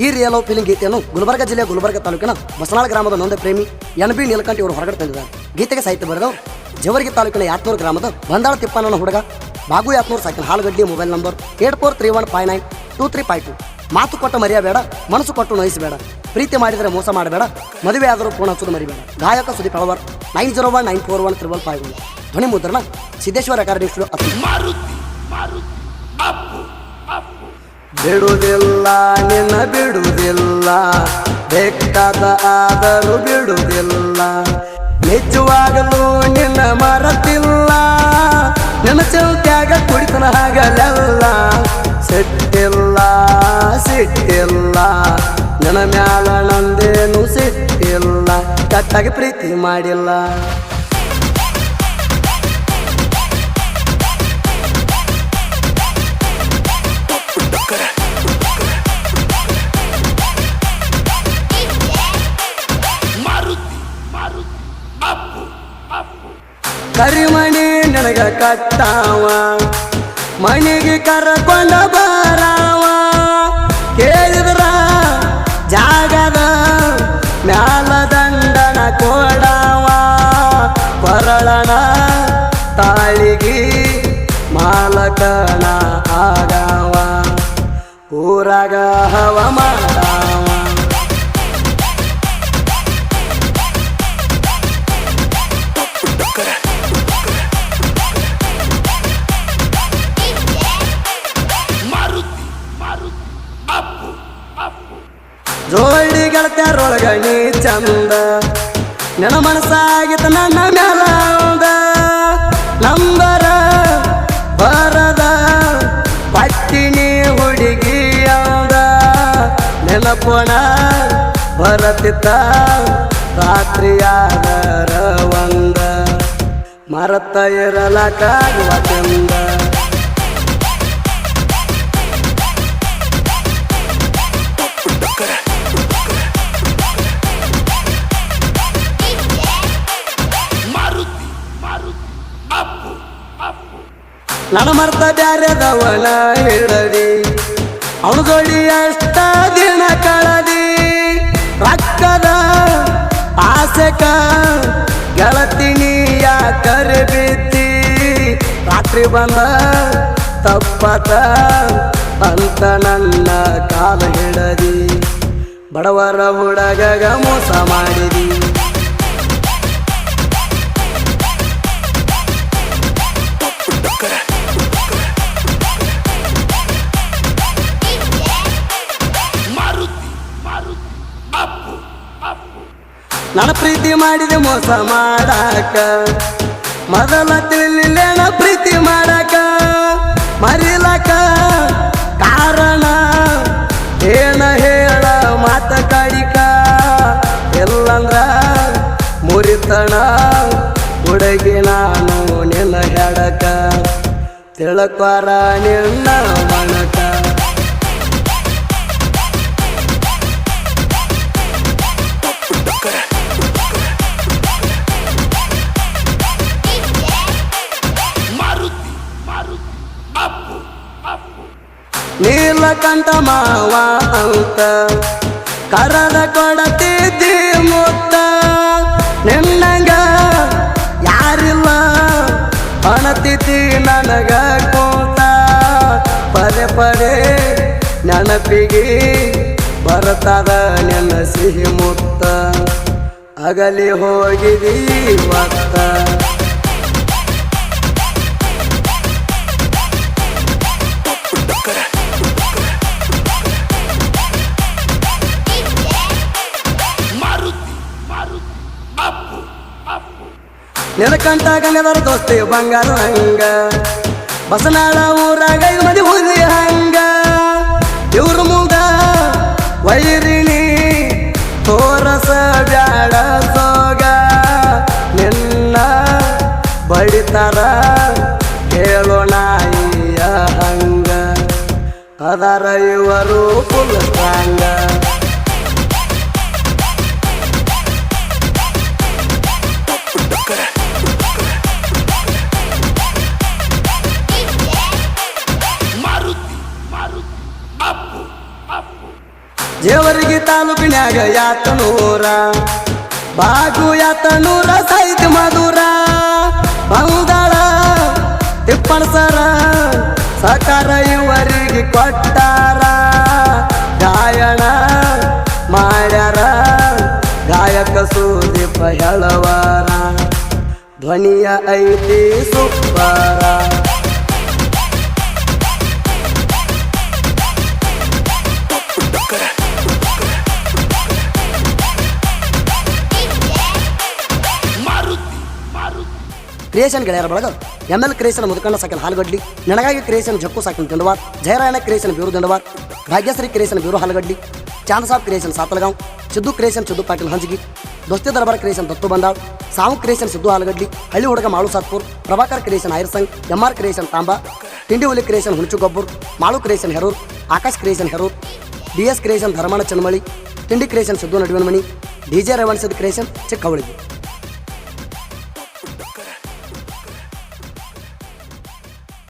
ಈ real love feeling ಗೀತೆಯನ್ನು ಗುಲ್ಬರ್ಗ ಜಿಲ್ಲೆಯ ಗುಲ್ಬರ್ಗ ತಾಲೂಕಿನ ಬಸನಾಳ ಗ್ರಾಮದ ನೊಂದ ಪ್ರೇಮಿ NB ನೀಲಕಂಠಿ ಅವರು ಹೊರಗಡೆ ತಂದಿದ್ದಾರೆ. ಗೀತೆಗೆ ಸಾಹಿತ್ಯ ಬರೆದವರು ಜವರ್ಗಿ ತಾಲೂಕಿನ ಯಾತ್ನೂರು ಗ್ರಾಮದ ಬಂದಾಳ ತಿಪ್ಪಣ್ಣನ ಹುಡುಗ ಬಾಗು ಯಾತ್ನೂರು ಸಾಕಿನ ಹಾಲಗಡ್ಡಿ. Mobile number 8431592352. ಮಾತು ಕೊಟ್ಟ ಮರೆಯಬೇಡ, ಮನಸ್ಸು ಕೊಟ್ಟು ನೋಯಿಸಬೇಡ, ಪ್ರೀತಿ ಮಾಡಿದರೆ ಮೋಸ ಮಾಡಬೇಡ, ಮದುವೆ ಆದರೂ ಫೋನ್ ಹಚ್ಚೋದು ಮರಿಬೇಡ. ಗಾಯಕ ಸುದೀಪ್ ಹಳವರ್ 9019415551. ಧ್ವನಿ ಮುದ್ರಣ ಸಿದ್ದೇಶ್ವರ ಅಕಾಡೆಮಿ ಸ್ಟುಡಿಯೋ. ಬಿಡುವುದಿಲ್ಲ ನಿನ್ನ ಬಿಡುವುದಿಲ್ಲ, ಬೇಕಾದ ಆದರೂ ಬಿಡುವುದಿಲ್ಲ, ನಿಜವಾಗಲೂ ನಿನ್ನ ಮರತಿಲ್ಲ, ನಿನ್ನ ಚೌತ್ಯಾಗ ಕುಡಿತನ ಹಾಗಲೆಲ್ಲ. ಸಿಟ್ಟಿಲ್ಲ ಸಿಟ್ಟಿಲ್ಲ ನನ್ನ ಮ್ಯಾಲ ನಂದೇನು ಸಿಟ್ಟಿಲ್ಲ, ಕಟ್ಟಾಗಿ ಪ್ರೀತಿ ಮಾಡಿಲ್ಲ. ಕರಿಮಣಿ ನನಗ ಕಟ್ಟಾವ, ಮಣಿಗೆ ಕರ್ಕೊಂಡ ಬರಾವ, ಕೇಳಿದ್ರ ಜಾಗದ ಮ್ಯಾಲ ದಂಡನ ಕೊಡಾವ, ಕೊರಳನ ತಾಳಿಗಿ ಮಾಲಕನ ಆಗಾವ, ಊರಾಗ ಹವ ಮಾಡಾವ. ಜೋಡಿ ಗೆಳತ್ಯಾರೊಳಗ ನೀ ಚಂದ, ನನ್ನ ಮನಸ್ಸಾಗಿತ್ತ ನನ್ನ ಮ್ಯಾಲ ನಂಬರ ಬರದ ಪಟ್ಟಿನಿ ಹುಡುಗಿ ಅಂದ. ನೆನಪೋಣ ಬರತಿತ್ತ ರಾತ್ರಿಯಾದರ ಒಂದ, ಮರತ ಇರಲಕ್ಕಾಗುವ ಚಂದ. ನನ್ನ ಮರ್ತ ಬ್ಯಾರೆದವನ ಹಿಡದಿ, ಅವನು ಜೋಡಿ ಅಷ್ಟ ದಿನ ಕಳದಿ, ರಕ್ಕದ ಆಸೆಕ ಗೆಳತಿನಿ ಯಾಕರೆ ಬಿದ್ದಿ, ರಾತ್ರಿ ಬಂದ ತಪ್ಪತ ಅಂತ ನನ್ನ ಕಾಲ ಹಿಡದಿ, ಬಡವರ ಹುಡುಗಗ ಮೋಸ ಮಾಡಿದಿ. ನನ್ನ ಪ್ರೀತಿ ಮಾಡಿದೆ ಮೋಸ ಮಾಡಾಕ, ಮೊದಲ ತಿಳಿಲೇನ ಪ್ರೀತಿ ಮಾಡಾಕ, ಮರಿಲಕ ಕಾರಣ ಏನ ಹೇಳ ಮಾತ ಕಡಿಕ, ಎಲ್ಲಂದ್ರ ಮುರಿತಣ ಹುಡುಗಿ ನಾನು ನಿನ್ನ ಹೆಡಕ, ತಿಳಕ್ವಾರ ನಿನ್ನ ಮಣಕ. ನೀಲಕಂಠ ಮಾವ ಅಂತ ಕರದ ಕೊಡತಿದ್ದಿ ಮುತ್ತ, ನಿನ್ನಂಗ ಯಾರಿಲ್ಲ ಅಣತಿದ್ದಿ ನನಗ ಕೂತ, ಪದೇ ಪದೇ ನೆನಪಿಗೆ ಬರ್ತದ ನಿನ್ನ ಸಿಹಿ ಮುತ್ತ, ಅಗಲಿ ಹೋಗಿದಿ ಮತ್ತ. ನಿಲಕಂಠ ಗಂಗದರ ದೋಸ್ತಿ ಬಂಗಾರ ಹಂಗ, ಬಸನಾಳ ಊರಾಗ ಮದಿ ಹುಲಿ ಹಂಗ, ಇವ್ರ ಮುಂದ ವೈರಿಣಿ ತೋರಸ ಬ್ಯಾಡ ಸೋಗ, ನಿನ್ನ ಬಡಿತಾರ ಕೇಳೋ ನಾಯಿಯ ಹಂಗ, ಅದರ ಇವರು ಫುಲ್ ಸ್ಟ್ರಾಂಗ. ಜೇವರ್ಗಿ ತಾಲೂಕಿನ್ಯಾಗ ಯಾತನೂರ ಬಾಗು ಯಾತನೂರ ಸಾಹಿತ್ಯ ಮಧುರ ಬಂದಾಳ ತಿಪ್ಪಣಸರ ಸಕಾರ ಇವರಿಗೆ ಕೊಟ್ಟಾರ ಗಾಯನ ಮಾಡ್ಯಾರ ಗಾಯಕ ಸುದೀಪ ಹೇಳವಾರ ಧ್ವನಿಯ ಐತಿ ಸುಬ್ಬರ ಕ್ರಿಯೇಷನ್ ಗೆಳೆಯರ ಬಳಗ ML ಕ್ರಿಯೇಷನ್ ಮುದುಕಣ್ಣ ಸಾಕಿನ ಹಾಲಗಡ್ಲಿ ನನಗಾಗಿ creation Jakku Sakina Dandavar Jayarayana creation Biru Dandavar Bhagyashree creation Biru Halagadli Chandsab creation Satalgaon Siddu creation Siddu Patil Hanjagi Dosti Darbar creation ದತ್ತು ಬಂದಾಳ್ ಸಾವು ಕ್ರಿಯೇಷನ್ ಸಿದ್ದು ಹಾಲಗಡ್ಲಿ ಹಳ್ಳಿ ಹುಡುಗ ಮಾಳು ಸಾತ್ಪುರ್ ಪ್ರಭಾಕರ್ ಕ್ರಿಯೇಷನ್ ಐರ್ ಸಂಘ್ MR ಕ್ರಿಯೇಷನ್ ತಾಂಬಾ ತಿಂಡಿ ಹುಲಿ ಕ್ರಿಯೇಷನ್ ಹುಣಚು ಗೊಬ್ಬರ್ Malu creation Herur Akash creation Herur DS creation Dharmana Chanmali ತಿಂಡಿ creation Siddu Naduvanamani DJ Revansiddu creation ಚಿಕ್ಕವಳಿಗೆ